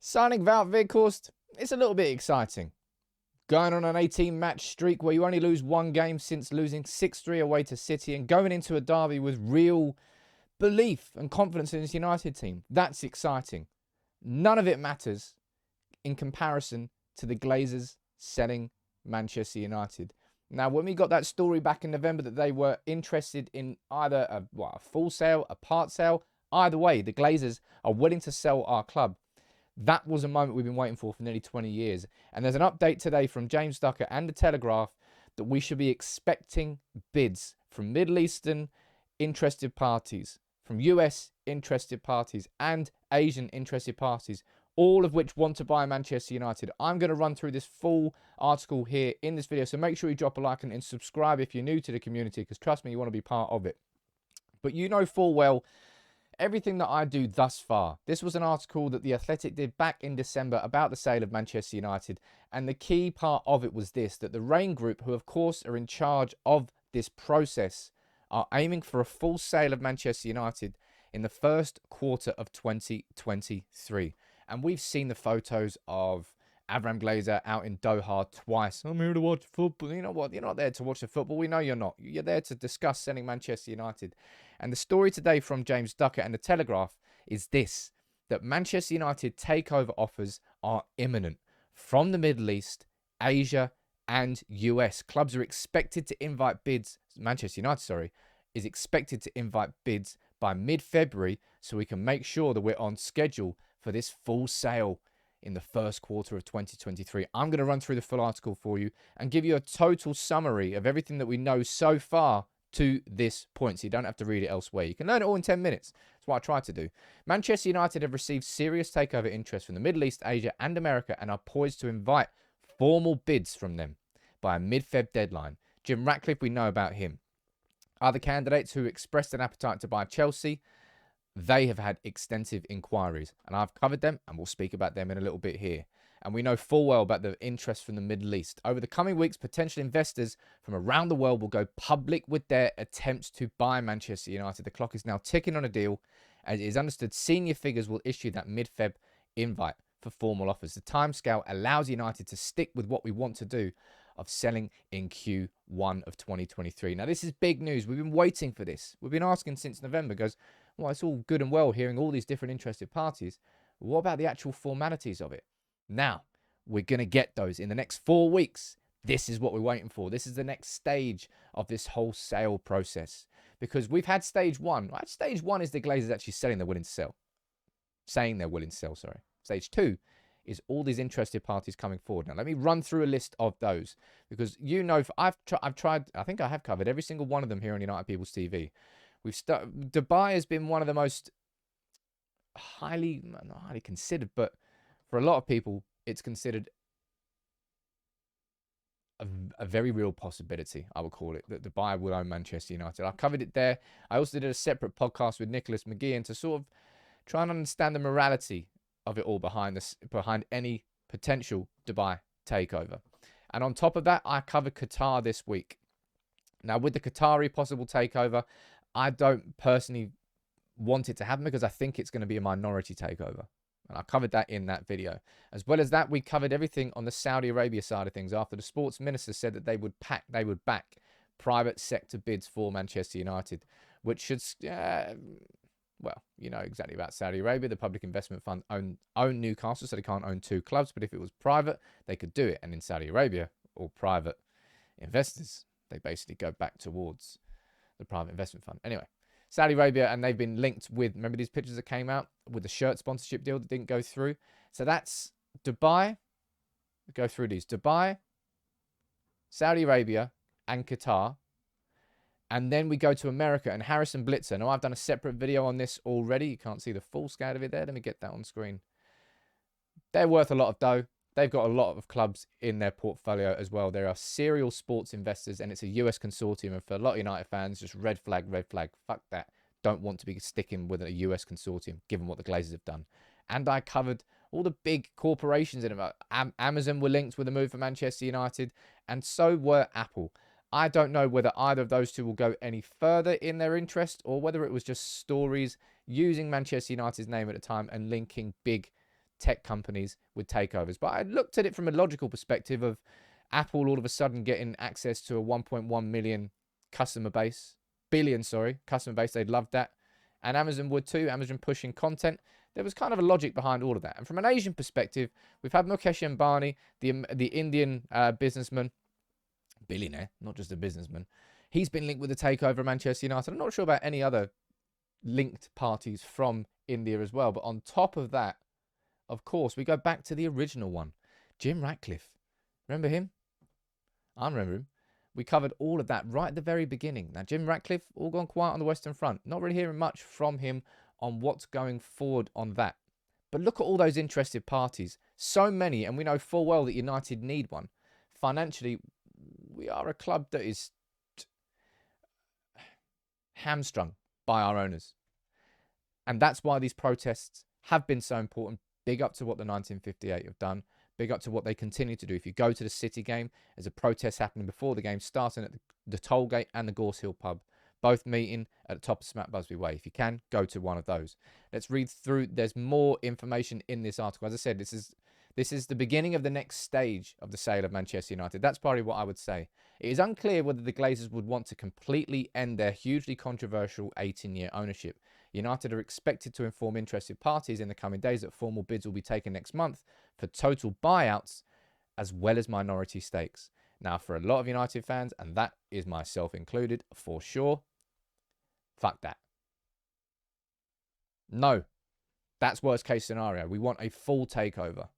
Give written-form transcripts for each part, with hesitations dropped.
Signing Wout Weghorst, it's a little bit exciting. Going on an 18-match streak where you only lose one game since losing 6-3 away to City and going into a derby with real belief and confidence in this United team. That's exciting. None of it matters in comparison to the Glazers selling Manchester United. Now, when we got that story back in November that they were interested in either a full sale, a part sale, either way, the Glazers are willing to sell our club. That was a moment we've been waiting for nearly 20 years. And there's an update today from James Ducker and the Telegraph that we should be expecting bids from Middle Eastern interested parties, from US interested parties, and Asian interested parties, all of which want to buy Manchester United. I'm going to run through this full article here in this video, so make sure you drop a like and subscribe if you're new to the community, because trust me, you want to be part of it. But you know full well everything that I do thus far. This was an article that The Athletic did back in December about the sale of Manchester United, and the key part of it was this, that the Rain Group, who of course are in charge of this process, are aiming for a full sale of Manchester United in the first quarter of 2023. And we've seen the photos of Avram Glazer out in Doha twice. I'm here to watch football. You know what? You're not there to watch the football. We know you're not. You're there to discuss selling Manchester United. And the story today from James Ducker and the Telegraph is this, that Manchester United takeover offers are imminent from the Middle East, Asia, and US. Clubs are expected to invite bids. Manchester United, is expected to invite bids by mid-February, so we can make sure that we're on schedule for this full sale in the first quarter of 2023. I'm going to run through the full article for you and give you a total summary of everything that we know so far to this point, so you don't have to read it elsewhere. You can learn it all in 10 minutes. That's what I try to do. Manchester United have received serious takeover interest from the Middle East, Asia, and America, and are poised to invite formal bids from them by a mid-Feb deadline. Jim Ratcliffe, we know about him. Other candidates who expressed an appetite to buy Chelsea, they have had extensive inquiries, and I've covered them, and we'll speak about them in a little bit here. And we know full well about the interest from the Middle East. Over the coming weeks, potential investors from around the world will go public with their attempts to buy Manchester United. The clock is now ticking on a deal. As it is understood, senior figures will issue that mid-Feb invite for formal offers. The timescale allows United to stick with what we want to do of selling in Q1 of 2023. Now, this is big news. We've been waiting for this. We've been asking since November. Goes, well, it's all good and well hearing all these different interested parties. What about the actual formalities of it? Now, we're going to get those in the next 4 weeks. This is what we're waiting for. This is the next stage of this whole sale process. Because we've had stage one. Right? Stage one is the Glazers actually saying they're willing to sell. Stage two is all these interested parties coming forward. Now, let me run through a list of those. Because you know, I've tried, I think I have covered every single one of them here on United People's TV. Dubai has been one of the most not highly considered, but for a lot of people, it's considered a very real possibility, I would call it, that Dubai will own Manchester United. I covered it there. I also did a separate podcast with Nicholas McGeehan to sort of try and understand the morality of it all behind any potential Dubai takeover. And on top of that, I covered Qatar this week. Now, with the Qatari possible takeover, I don't personally want it to happen because I think it's going to be a minority takeover. And I covered that in that video. As well as that, we covered everything on the Saudi Arabia side of things after the sports minister said that they would back private sector bids for Manchester United, which should, well, you know exactly about Saudi Arabia. The Public Investment Fund own Newcastle, so they can't own two clubs. But if it was private, they could do it. And in Saudi Arabia, all private investors, they basically go back towards the private investment fund. Anyway, Saudi Arabia, and they've been linked with, remember these pictures that came out with the shirt sponsorship deal that didn't go through? So that's Dubai. Go through these. Dubai, Saudi Arabia, and Qatar. And then we go to America and Harrison Blitzer. Now, I've done a separate video on this already. You can't see the full scale of it there. Let me get that on screen. They're worth a lot of dough. They've got a lot of clubs in their portfolio as well. There are serial sports investors, and it's a US consortium. And for a lot of United fans, just red flag, red flag. Fuck that. Don't want to be sticking with a US consortium, given what the Glazers have done. And I covered all the big corporations in it. Amazon were linked with a move for Manchester United, and so were Apple. I don't know whether either of those two will go any further in their interest, or whether it was just stories using Manchester United's name at the time and linking big tech companies with takeovers. But I looked at it from a logical perspective of Apple all of a sudden getting access to a 1.1 million customer base, customer base. They'd love that. And Amazon would too. Amazon pushing content. There was kind of a logic behind all of that. And from an Asian perspective, we've had Mukesh Ambani, the Indian businessman, billionaire, not just a businessman. He's been linked with the takeover of Manchester United. I'm not sure about any other linked parties from India as well. But on top of that, of course, we go back to the original one, Jim Ratcliffe. Remember him? I remember him. We covered all of that right at the very beginning. Now, Jim Ratcliffe, all gone quiet on the Western Front. Not really hearing much from him on what's going forward on that. But look at all those interested parties. So many, and we know full well that United need one. Financially, we are a club that is hamstrung by our owners. And that's why these protests have been so important. Big up to what the 1958 have done. Big up to what they continue to do. If you go to the City game, there's a protest happening before the game, starting at the toll gate and the Gorse Hill pub, both meeting at the top of Smack Busby Way. If you can, go to one of those. Let's read through. There's more information in this article. As I said, this is the beginning of the next stage of the sale of Manchester United. That's probably what I would say. It is unclear whether the Glazers would want to completely end their hugely controversial 18-year ownership. United are expected to inform interested parties in the coming days that formal bids will be taken next month for total buyouts as well as minority stakes. Now, for a lot of United fans, and that is myself included for sure, fuck that. No, that's worst case scenario. We want a full takeover.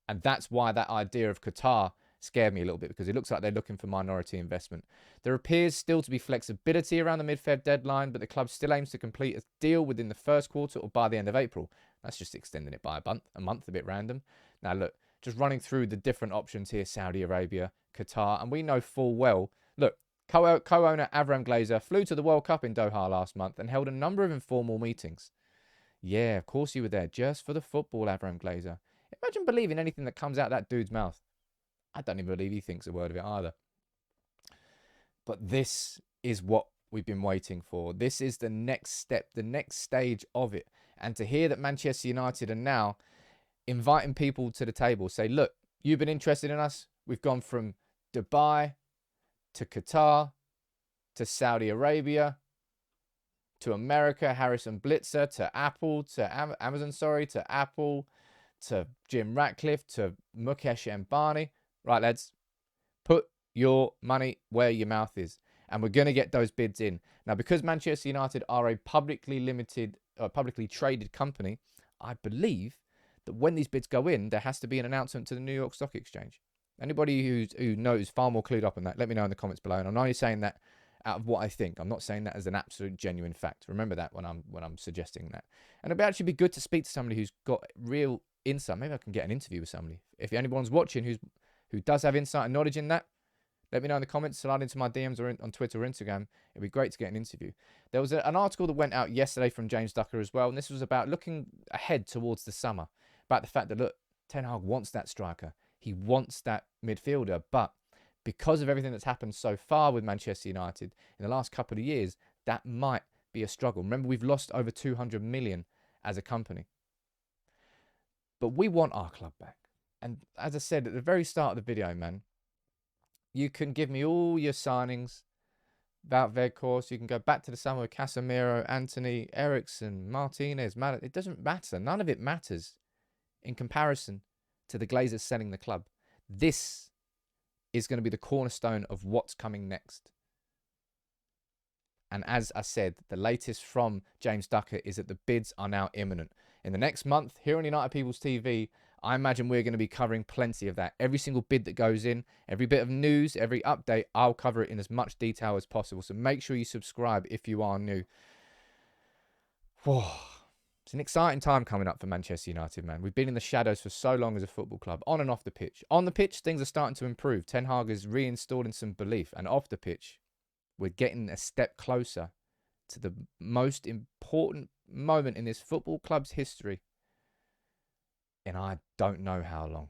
And that's why that idea of Qatar scared me a little bit, because it looks like they're looking for minority investment. There appears still to be flexibility around the mid-Feb deadline, but the club still aims to complete a deal within the first quarter or by the end of April. That's just extending it by a month, a bit random. Now, look, just running through the different options here, Saudi Arabia, Qatar, and we know full well, look, co-owner Avram Glazer flew to the World Cup in Doha last month and held a number of informal meetings. Yeah, of course you were there, just for the football, Avram Glazer. Imagine believing anything that comes out that dude's mouth. I don't even believe he thinks a word of it either. But this is what we've been waiting for. This is the next step, the next stage of it. And to hear that Manchester United are now inviting people to the table, say, look, you've been interested in us. We've gone from Dubai to Qatar to Saudi Arabia to America, Harrison Blitzer, to Apple, to Amazon, to Apple, to Jim Ratcliffe, to Mukesh Ambani. Right, lads, put your money where your mouth is. And we're going to get those bids in. Now, because Manchester United are a publicly traded company, I believe that when these bids go in, there has to be an announcement to the New York Stock Exchange. Anybody who knows far more clued up on that, let me know in the comments below. And I'm only saying that out of what I think. I'm not saying that as an absolute genuine fact. Remember that when I'm suggesting that. And it'd actually be good to speak to somebody who's got real insight. Maybe I can get an interview with somebody. If anyone's watching who does have insight and knowledge in that, let me know in the comments. Slide into my DMs or on Twitter or Instagram. It'd be great to get an interview. There was an article that went out yesterday from James Ducker as well, and this was about looking ahead towards the summer, about the fact that, look, Ten Hag wants that striker. He wants that midfielder, but because of everything that's happened so far with Manchester United in the last couple of years, that might be a struggle. Remember, we've lost over 200 million as a company. But we want our club back. And as I said at the very start of the video, man, you can give me all your signings about Weghorst. You can go back to the summer with Casemiro, Anthony, Eriksen, Martinez. It doesn't matter. None of it matters in comparison to the Glazers selling the club. This is going to be the cornerstone of what's coming next. And as I said, the latest from James Ducker is that the bids are now imminent. In the next month, here on United People's TV, I imagine we're going to be covering plenty of that. Every single bid that goes in, every bit of news, every update, I'll cover it in as much detail as possible. So make sure you subscribe if you are new. Whoa. It's an exciting time coming up for Manchester United, man. We've been in the shadows for so long as a football club, on and off the pitch. On the pitch, things are starting to improve. Ten Hag is reinstalling some belief. And off the pitch, we're getting a step closer to the most important moment in this football club's history. And I don't know how long.